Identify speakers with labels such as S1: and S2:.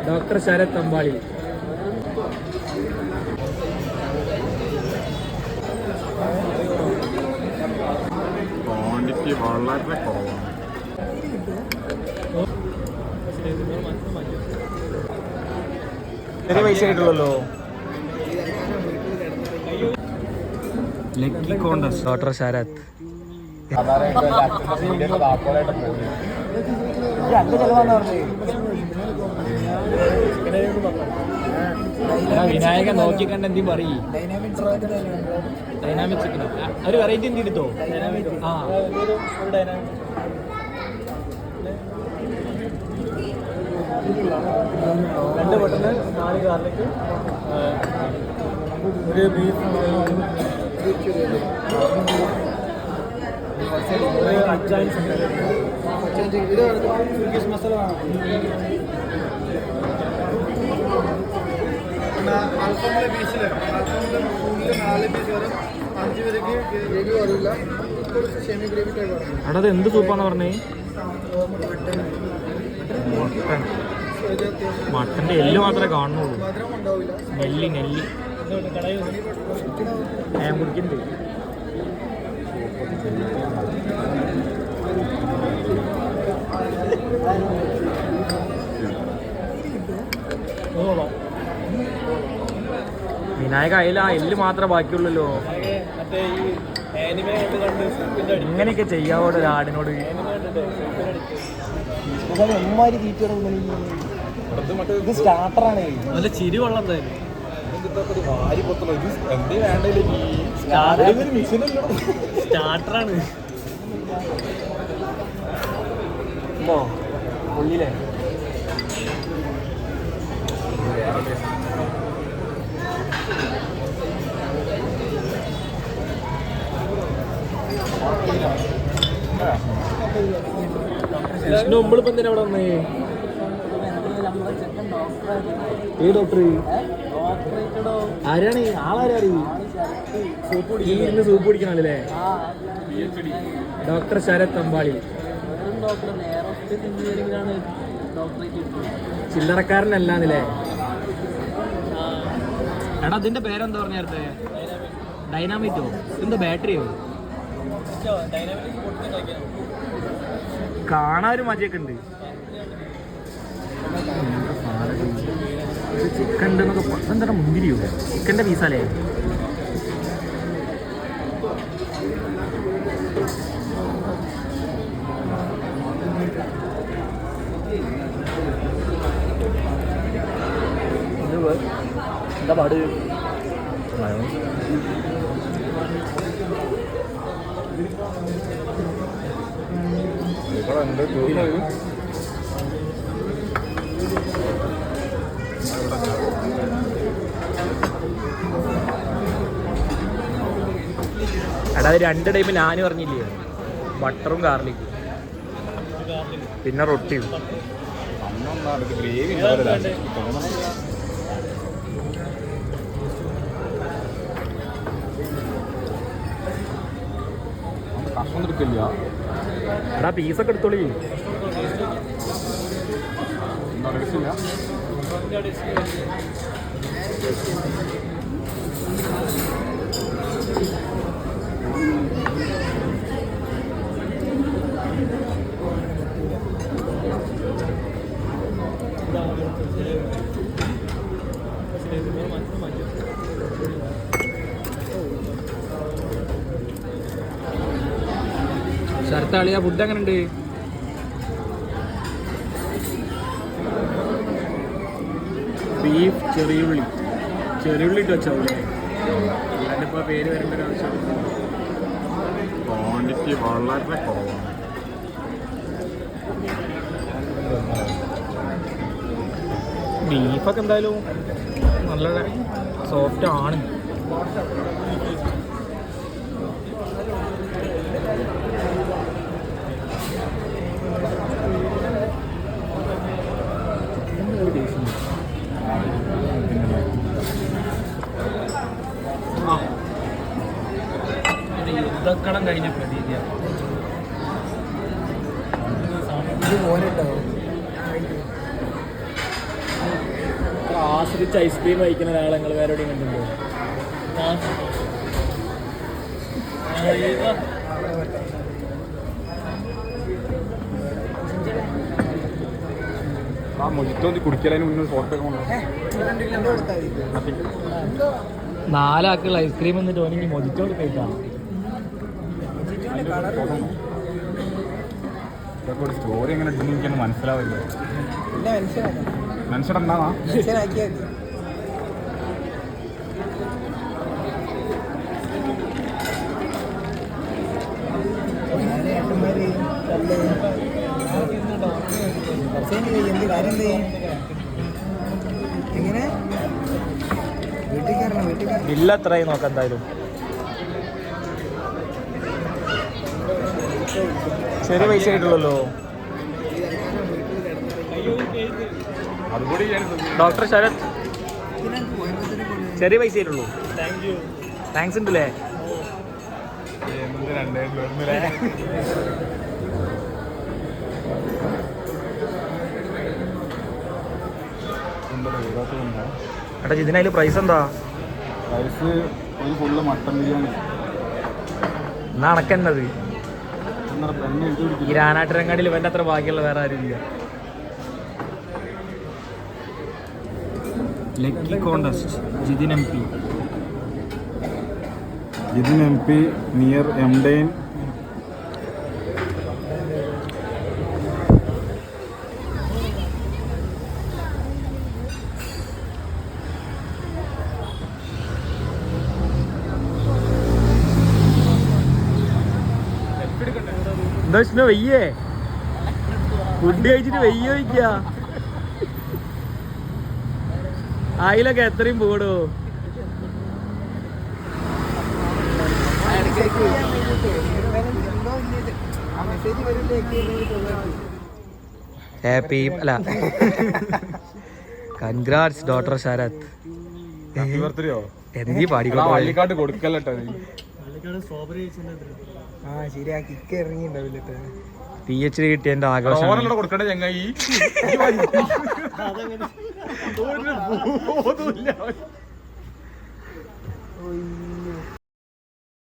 S1: Doctor Sarath Ambali.
S2: Quantity വളരെ കുറവാണ്.
S1: ചെറിയ പൈസ ആയിട്ടുള്ളല്ലോ. Lucky contest doctor Sharath. Vinayaka നോക്കിക്കണ്ട എന്തി പറയും. ഡൈനാമിക്സ് ഒരു വെറൈറ്റി എന്തി എടുത്തോ. ആ രണ്ട് ബട്ടണ് 4 ഗാർലിക് ഒരു ബീഫ് അജായൻ മസാല അൽഫാമിലെ പീസില് അൽഫാമിലെ 4 പീസ് വരും 5 പേർക്ക് ഗ്രേവി വരില്ല. സെമി ഗ്രേവി ടൈപ്പ് ആണ്. അത് എന്ത് സൂപ്പാന്ന് പറഞ്ഞേ? മട്ടന്റെ എല്ല് മാത്രമേ കാണുന്നുള്ളൂ. നെല്ലി ഞാൻ കുടിക്കുന്നുണ്ട്. വിനായക അയില എല്ല് മാത്രമേ ബാക്കിയുള്ളല്ലോ. ഇങ്ങനെയൊക്കെ ചെയ്യാവോട് ഒരാടിനോട്. സ്റ്റാർട്ടറാണ്. നല്ല ചിരി വെള്ളം സ്റ്റാർട്ടറാണ്. ഉള്ളിലെ നമ്മളിപ്പോ എന്തിനാ അവിടെ വന്നേ? ഏ ഡോക്ടർ ആരാണ്? ആളാരറിയ സൂപ്പ് കുടിക്കണല്ലേ? ഡോക്ടർ ശരത് അമ്പാളി. ചില്ലറക്കാരനല്ലാന്നില്ലേ? എടാ അതിന്റെ പേരെന്താ പറഞ്ഞ നേരത്തെ? ഡൈനാമിറ്റോ? എന്താ ബാറ്ററിയോ? കാണാനൊരു മജയൊക്കെ ഉണ്ട്. ചിക്കൻ ഉണ്ടെന്നൊക്കെ എന്താ മുന്തിരിയോ? ചിക്കൻ്റെ പീസാലേ? എന്താ പാട്? എടാ അത് 2 ടൈപ്പ് ഞാൻ പറഞ്ഞില്ലേ? ബട്ടറും ഗാർലിക്കും പിന്നെ റൊട്ടിയും. എടാ പീസൊക്കെ എടുത്തോളി. ശരത്താളിയ ഫുഡ് എങ്ങനെ ഉണ്ട്? ബീഫ് ചെറിയുള്ളി ഇട്ട് വെച്ചോളൂ. അതിപ്പോൾ പേര് വരേണ്ട ഒരു ആവശ്യം.
S2: ക്വാണ്ടിറ്റി വളരെ കുറവാണ്.
S1: ബീഫൊക്കെ എന്തായാലും നല്ല സോഫ്റ്റ് ആണ്. യുദ്ധക്കളം കഴിഞ്ഞ പ്രതീതി. ഇത്
S3: ആസ്വദിച്ച് ഐസ്ക്രീം കഴിക്കുന്ന ഒരാളെ നിങ്ങൾ വേറെ എവിടെയും കണ്ടിട്ടുണ്ടോ?
S2: ആ മൊജിറ്റോ കുടിക്കലതിന് മുന്നേ ഫോട്ടോ
S3: നാലാക്കുള്ള ഐസ്ക്രീം എന്നിട്ട് ഓനെങ്കിൽ മൊജിറ്റോ കഴിക്കാം.
S2: ഇതൊക്കെ ഒരു സ്റ്റോറി എങ്ങനെ ഇട്ടെന്ന് എനിക്കൊന്നും മനസ്സിലാവില്ല. മനുഷ്യരെന്താ
S1: എങ്ങനെ വീട്ടിൽ കയറണം
S3: ബില്ല് എത്രയായി നോക്കാം എന്തായാലും. ചെറിയ പൈസ ആയിട്ടുള്ളല്ലോ.
S2: അതുകൂടി
S3: ഡോക്ടർ ശരത് ചെറിയ പൈസ ആയിട്ടുള്ളൂ. താങ്ക്സ് ഉണ്ടല്ലേ. എടാ ഇതിനതിൽ പ്രൈസ് എന്താ?
S2: പ്രൈസ് ഒരു ഫുള്ള് മട്ടൻ ബിരിയാണി.
S3: എന്നാ അണക്കെന്നത് ഈ രാനാട്ടിരങ്ങാടിയിൽ ഇവൻ്റെ അത്ര ഭാഗ്യമുള്ള വേറെ ആരും ഇല്ല. Lucky contest Jithin MP
S2: near എംഡെയിൻ.
S3: എന്താ വെയ്യേ ഫുഡ് കഴിച്ചിട്ട് വെയ്യ വയ്ക്ക ആയിലൊക്കെ എത്രയും പോടോ. ഹാപ്പി അല്ല കൺഗ്രാറ്റ്സ് ഡോക്ടർ ശരത്. എന്നീ
S2: പാടിക്കാട്ട് കൊടുക്കല്ലോ.
S3: PhD കിട്ടിയതിന്റെ ആഘോഷം.
S2: കൊടുക്കട്ടെ ചങ്ങായി.